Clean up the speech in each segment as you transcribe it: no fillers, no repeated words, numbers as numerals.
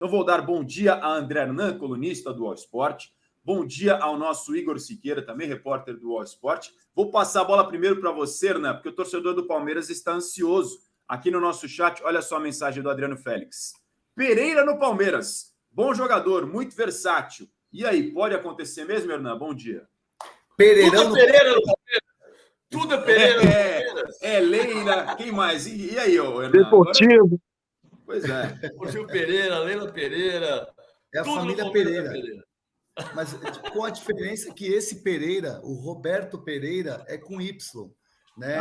Então vou dar bom dia a André Hernan, colunista do All Sport. Bom dia ao nosso Igor Siqueira, também repórter do All Sport. Vou passar a bola primeiro para você, Hernan, porque o torcedor do Palmeiras está ansioso. Aqui no nosso chat, olha só a mensagem do Adriano Félix. Pereira no Palmeiras. Bom jogador, muito versátil. E aí, pode acontecer mesmo, Hernan? Bom dia. Pereirão Tudo é Pereira no Palmeiras. Tudo é Pereira no Palmeiras. Leila, quem mais? E aí, Hernan? Deportivo. Agora... Pois é. O Gil Pereira, Leila Pereira. É a tudo família Pereira. Mas com a diferença que esse Pereira, o Roberto Pereira, é com Y, né?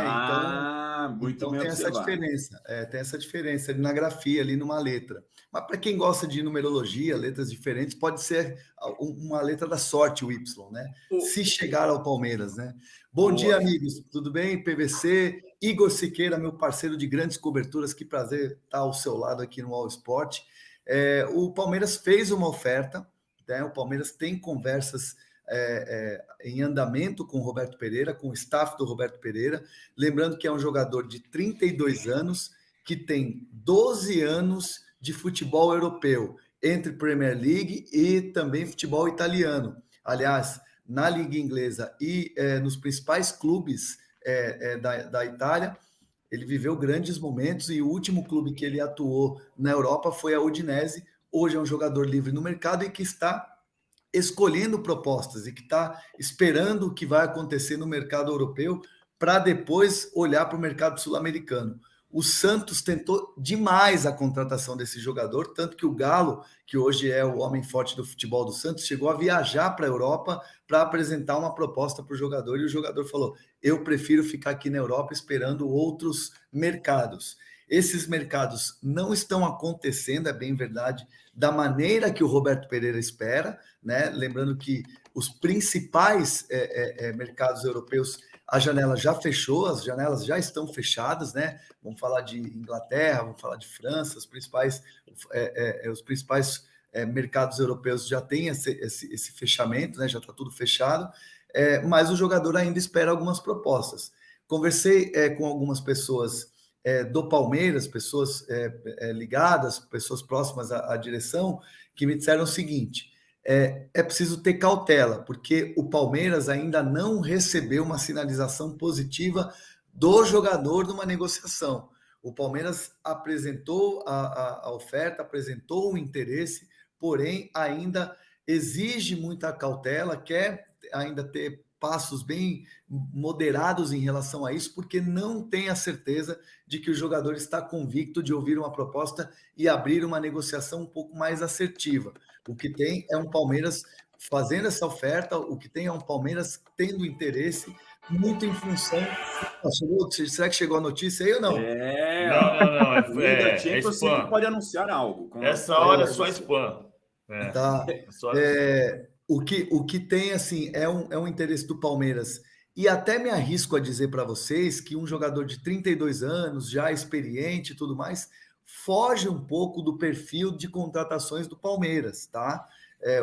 Então tem essa diferença. Tem essa diferença ali na grafia, ali numa letra. Mas para quem gosta de numerologia, letras diferentes, pode ser uma letra da sorte, o Y, né? Se chegar ao Palmeiras, né? Bom dia, amigos. Tudo bem? PVC, Igor Siqueira, meu parceiro de grandes coberturas. Que prazer estar ao seu lado aqui no All Sport. O Palmeiras fez uma oferta. O Palmeiras tem conversas em andamento com o Roberto Pereira, com o staff do Roberto Pereira. Lembrando que é um jogador de 32 anos, que tem 12 anos de futebol europeu, entre Premier League e também futebol italiano. Aliás, na Liga Inglesa e nos principais clubes da Itália, ele viveu grandes momentos e o último clube que ele atuou na Europa foi a Udinese. Hoje é um jogador livre no mercado e que está escolhendo propostas e que está esperando o que vai acontecer no mercado europeu para depois olhar para o mercado sul-americano. O Santos tentou demais a contratação desse jogador, tanto que o Galo, que hoje é o homem forte do futebol do Santos, chegou a viajar para a Europa para apresentar uma proposta para o jogador e o jogador falou: eu prefiro ficar aqui na Europa esperando outros mercados. Esses mercados não estão acontecendo, é bem verdade, da maneira que o Roberto Pereira espera, né? Lembrando que os principais mercados europeus, a janela já fechou, as janelas já estão fechadas, né? Vamos falar de Inglaterra, vamos falar de França, os principais mercados europeus já têm esse fechamento, né? Já está tudo fechado, mas o jogador ainda espera algumas propostas. Conversei com algumas pessoas do Palmeiras, pessoas ligadas, pessoas próximas à direção, que me disseram o seguinte: é preciso ter cautela, porque o Palmeiras ainda não recebeu uma sinalização positiva do jogador numa negociação. O Palmeiras apresentou a oferta, apresentou o interesse, porém ainda exige muita cautela, quer ainda ter passos bem moderados em relação a isso, porque não tem a certeza de que o jogador está convicto de ouvir uma proposta e abrir uma negociação um pouco mais assertiva. O que tem é um Palmeiras fazendo essa oferta, o que tem é um Palmeiras tendo interesse muito em função... Será que chegou a notícia aí ou não? Não. É spam. Sempre pode anunciar algo. Essa hora é só spam. Tá. O que tem, assim, é um interesse do Palmeiras. E até me arrisco a dizer para vocês que um jogador de 32 anos, já experiente e tudo mais, foge um pouco do perfil de contratações do Palmeiras, tá?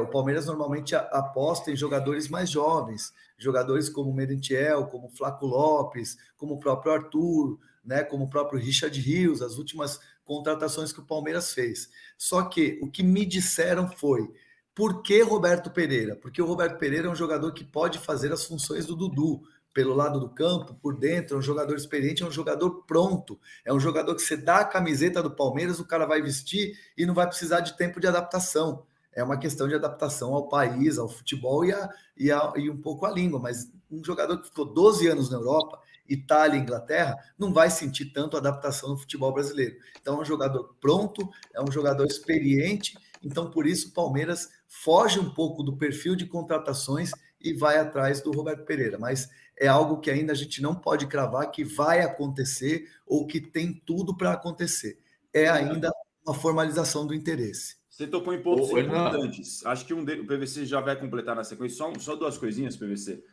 O Palmeiras normalmente aposta em jogadores mais jovens, jogadores como Merentiel, como Flaco Lopes, como o próprio Arthur, né, como o próprio Richard Rios, as últimas contratações que o Palmeiras fez. Só que o que me disseram foi: por que Roberto Pereira? Porque o Roberto Pereira é um jogador que pode fazer as funções do Dudu, pelo lado do campo, por dentro, é um jogador experiente, é um jogador pronto, é um jogador que você dá a camiseta do Palmeiras, o cara vai vestir e não vai precisar de tempo de adaptação. É uma questão de adaptação ao país, ao futebol e um pouco à língua, mas um jogador que ficou 12 anos na Europa, Itália e Inglaterra, não vai sentir tanto adaptação no futebol brasileiro. Então é um jogador pronto, é um jogador experiente, então por isso o Palmeiras foge um pouco do perfil de contratações e vai atrás do Roberto Pereira, mas é algo que ainda a gente não pode cravar que vai acontecer ou que tem tudo para acontecer. É ainda uma formalização do interesse. Você tocou em pontos importantes. Acho que o PVC já vai completar na sequência. Só duas coisinhas, PVC.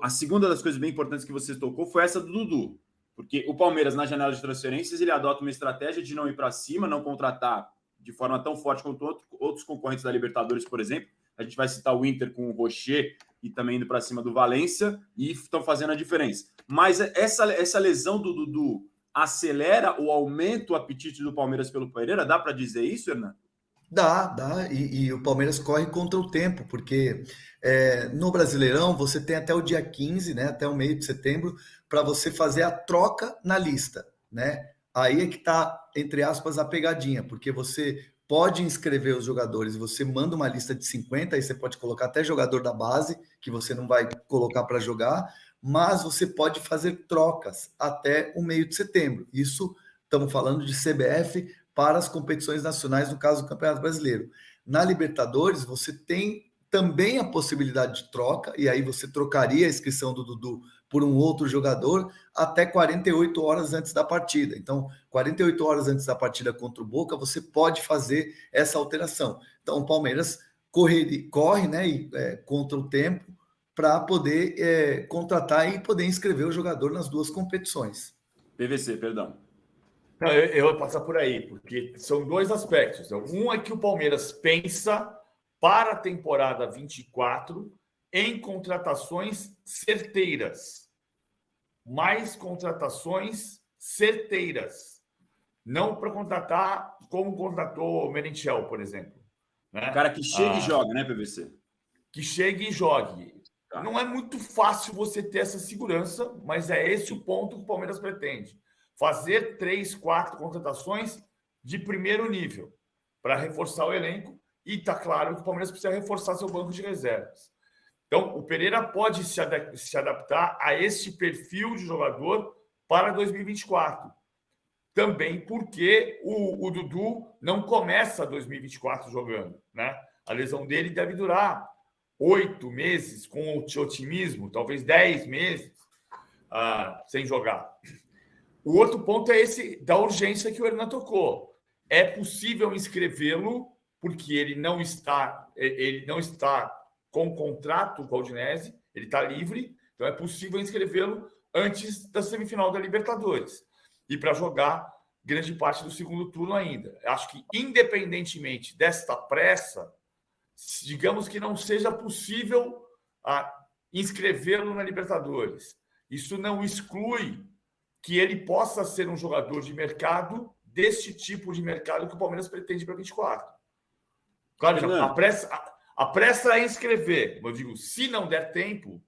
A segunda das coisas bem importantes que você tocou foi essa do Dudu. Porque o Palmeiras, na janela de transferências, ele adota uma estratégia de não ir para cima, não contratar de forma tão forte quanto outros concorrentes da Libertadores, por exemplo. A gente vai citar o Inter com o Rocher e também indo para cima do Valência e estão fazendo a diferença. Mas essa lesão do Dudu acelera ou aumenta o apetite do Palmeiras pelo Pereira? Dá para dizer isso, Hernan? Dá, e o Palmeiras corre contra o tempo, porque no Brasileirão você tem até o dia 15, né, até o meio de setembro, para você fazer a troca na lista, né? Aí é que está, entre aspas, a pegadinha, porque você pode inscrever os jogadores, você manda uma lista de 50, aí você pode colocar até jogador da base, que você não vai colocar para jogar, mas você pode fazer trocas até o meio de setembro. Isso, estamos falando de CBF para as competições nacionais, no caso do Campeonato Brasileiro. Na Libertadores, você tem também a possibilidade de troca, e aí você trocaria a inscrição do Dudu por um outro jogador até 48 horas antes da partida. Então, 48 horas antes da partida contra o Boca, você pode fazer essa alteração. Então, o Palmeiras corre, né, contra o tempo para poder contratar e poder inscrever o jogador nas duas competições. PVC, perdão. Não, eu vou passar por aí, porque são dois aspectos. Um é que o Palmeiras pensa para a temporada 24 em contratações certeiras. Mais contratações certeiras. Não para contratar como contratou o Merentiel, por exemplo. Né? O cara que chega e joga, né, PVC? Que chegue e jogue. Tá. Não é muito fácil você ter essa segurança, mas é esse o ponto que o Palmeiras pretende. Fazer 3, 4 contratações de primeiro nível para reforçar o elenco. E está claro que o Palmeiras precisa reforçar seu banco de reservas. Então, o Pereira pode se adaptar a esse perfil de jogador para 2024. Também porque o Dudu não começa 2024 jogando, né? A lesão dele deve durar 8 meses com otimismo, talvez 10 meses sem jogar. O outro ponto é esse da urgência que o Hernan tocou. É possível inscrevê-lo porque ele não está com contrato com a Udinese, ele está livre, então é possível inscrevê-lo antes da semifinal da Libertadores e para jogar grande parte do segundo turno ainda. Acho que, independentemente desta pressa, digamos que não seja possível inscrevê-lo na Libertadores. Isso não exclui que ele possa ser um jogador de mercado, deste tipo de mercado que o Palmeiras pretende para 24. Claro, a pressa é inscrever. Eu digo, se não der tempo,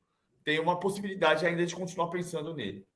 tem uma possibilidade ainda de continuar pensando nele.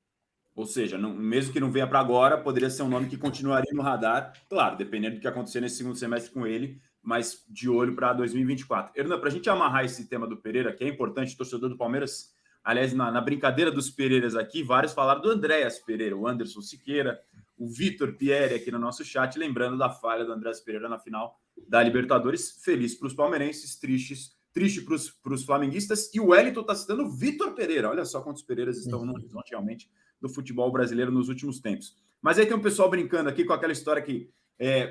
Ou seja, mesmo que não venha para agora, poderia ser um nome que continuaria no radar, claro, dependendo do que acontecer nesse segundo semestre com ele, mas de olho para 2024. Hernan, para a gente amarrar esse tema do Pereira, que é importante, torcedor do Palmeiras, aliás, na brincadeira dos Pereiras aqui, vários falaram do Andréas Pereira, o Anderson Siqueira, o Vitor Pierre aqui no nosso chat, lembrando da falha do Andréas Pereira na final da Libertadores. Feliz para os palmeirenses, triste para os flamenguistas. E o Wellington está citando o Vitor Pereira. Olha só quantos Pereiras estão no horizonte realmente do futebol brasileiro nos últimos tempos. Mas aí tem um pessoal brincando aqui com aquela história que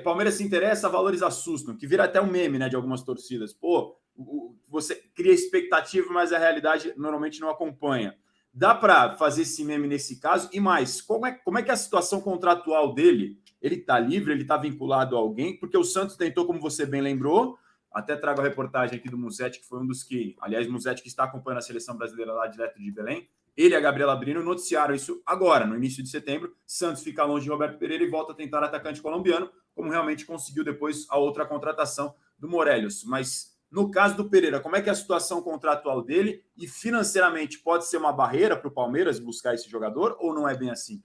Palmeiras se interessa, valores assustam, que vira até um meme, né, de algumas torcidas. Pô, você cria expectativa, mas a realidade normalmente não acompanha. Dá para fazer esse meme nesse caso? E mais, como é que é a situação contratual dele? Ele está livre? Ele está vinculado a alguém? Porque o Santos tentou, como você bem lembrou, até trago a reportagem aqui do Musetti, que foi um dos que... Aliás, Musetti que está acompanhando a seleção brasileira lá direto de Belém. Ele e a Gabriela Brino noticiaram isso agora, no início de setembro. Santos fica longe de Roberto Pereira e volta a tentar atacante colombiano, como realmente conseguiu depois a outra contratação do Morelos. Mas... no caso do Pereira, como é que é a situação contratual dele e financeiramente pode ser uma barreira para o Palmeiras buscar esse jogador ou não é bem assim?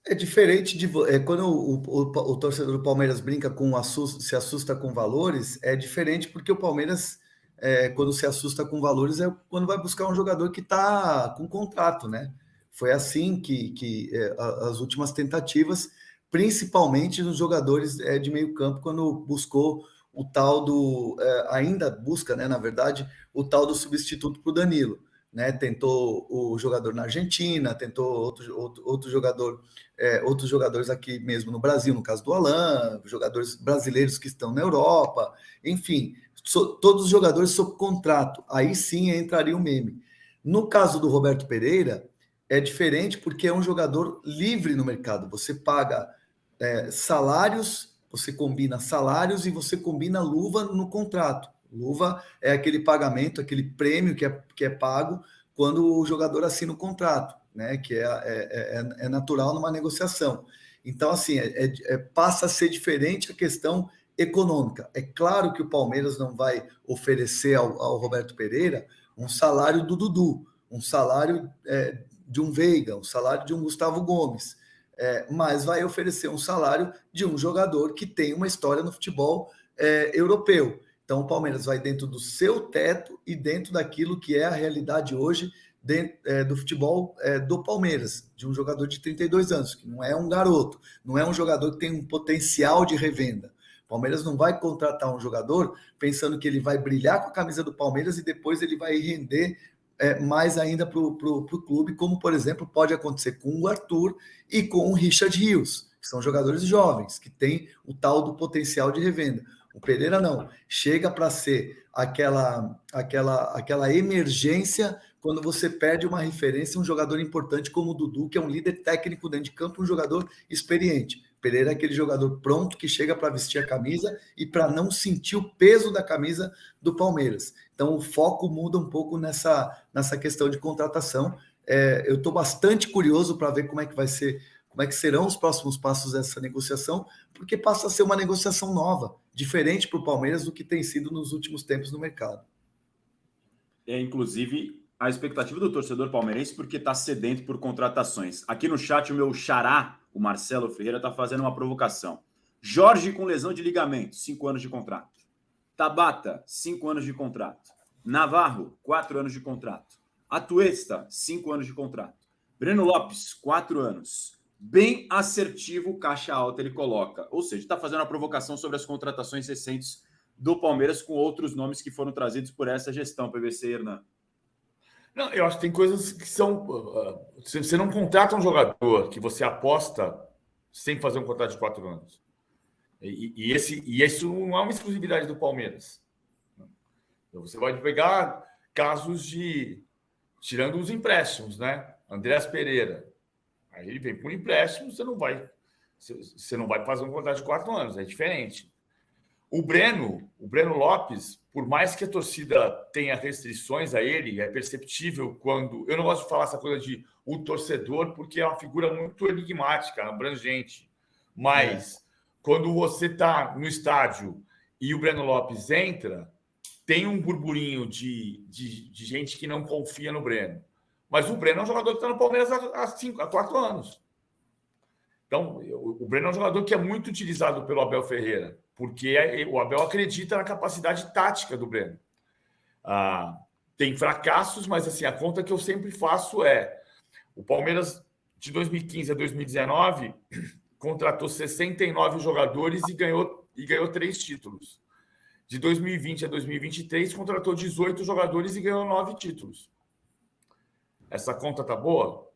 É diferente de quando o torcedor do Palmeiras brinca com se assusta com valores, é diferente porque o Palmeiras, quando se assusta com valores, é quando vai buscar um jogador que está com contrato, né? Foi assim que as últimas tentativas, principalmente nos jogadores de meio campo, quando buscou o tal do, ainda busca, né, na verdade, o tal do substituto para o Danilo. Né? Tentou o jogador na Argentina, tentou outro jogador, outros jogadores aqui mesmo no Brasil, no caso do Alan, jogadores brasileiros que estão na Europa, enfim, todos os jogadores sob contrato. Aí sim entraria o meme. No caso do Roberto Pereira, é diferente porque é um jogador livre no mercado. Você paga salários, você combina salários e você combina luva no contrato. Luva é aquele pagamento, aquele prêmio que é pago quando o jogador assina o contrato, né? Que é natural numa negociação. Então, assim, passa a ser diferente a questão econômica. É claro que o Palmeiras não vai oferecer ao Roberto Pereira um salário do Dudu, um salário de um Veiga, um salário de um Gustavo Gomes, mas vai oferecer um salário de um jogador que tem uma história no futebol europeu. Então, o Palmeiras vai dentro do seu teto e dentro daquilo que é a realidade hoje do futebol do Palmeiras, de um jogador de 32 anos, que não é um garoto, não é um jogador que tem um potencial de revenda. O Palmeiras não vai contratar um jogador pensando que ele vai brilhar com a camisa do Palmeiras e depois ele vai render mais ainda para o clube, como, por exemplo, pode acontecer com o Arthur e com o Richard Rios, que são jogadores jovens, que têm o tal do potencial de revenda. O Pereira não. Chega para ser aquela emergência quando você perde uma referência, um jogador importante como o Dudu, que é um líder técnico dentro de campo, um jogador experiente. Pereira é aquele jogador pronto que chega para vestir a camisa e para não sentir o peso da camisa do Palmeiras. Então, o foco muda um pouco nessa questão de contratação. Eu estou bastante curioso para ver como é que vai ser, como é que serão os próximos passos dessa negociação, porque passa a ser uma negociação nova, diferente para o Palmeiras do que tem sido nos últimos tempos no mercado. Inclusive, a expectativa do torcedor palmeirense, porque está sedento por contratações. Aqui no chat, o meu xará, o Marcelo Ferreira, está fazendo uma provocação. Jorge com lesão de ligamento, 5 anos de contrato. Tabata, 5 anos de contrato. Navarro, 4 anos de contrato. Atuesta, 5 anos de contrato. Breno Lopes, 4 anos. Bem assertivo, caixa alta ele coloca. Ou seja, está fazendo uma provocação sobre as contratações recentes do Palmeiras com outros nomes que foram trazidos por essa gestão, PVC, Hernan. Não, eu acho que tem coisas que são... Você não contrata um jogador que você aposta sem fazer um contrato de 4 anos. E isso não é uma exclusividade do Palmeiras. Então, você vai pegar casos de... Tirando os empréstimos, né? Andreas Pereira. Aí ele vem por empréstimo, você não vai fazer um contrato de 4 anos. É diferente. O Breno Lopes, por mais que a torcida tenha restrições a ele, é perceptível quando... Eu não gosto de falar essa coisa de o torcedor, porque é uma figura muito enigmática, abrangente. Mas quando você está no estádio e o Breno Lopes entra, tem um burburinho de gente que não confia no Breno. Mas o Breno é um jogador que está no Palmeiras há 4 anos. Então, o Breno é um jogador que é muito utilizado pelo Abel Ferreira, porque o Abel acredita na capacidade tática do Breno. Tem fracassos, mas assim, a conta que eu sempre faço é: o Palmeiras, de 2015 a 2019, contratou 69 jogadores e ganhou 3 títulos. De 2020 a 2023, contratou 18 jogadores e ganhou 9 títulos. Essa conta tá boa?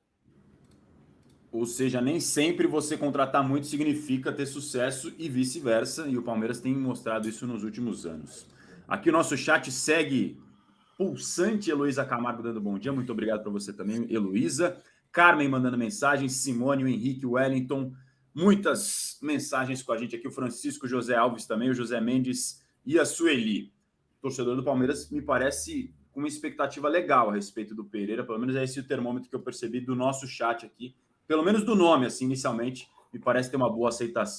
Ou seja, nem sempre você contratar muito significa ter sucesso e vice-versa, e o Palmeiras tem mostrado isso nos últimos anos. Aqui o nosso chat segue pulsante. Heloísa Camargo dando bom dia, muito obrigado para você também, Heloísa. Carmen mandando mensagem, Simone, o Henrique, o Wellington, muitas mensagens com a gente aqui, o Francisco José Alves também, o José Mendes e a Sueli. Torcedor do Palmeiras me parece com uma expectativa legal a respeito do Pereira, pelo menos é esse o termômetro que eu percebi do nosso chat aqui, pelo menos do nome, assim, inicialmente, me parece ter uma boa aceitação.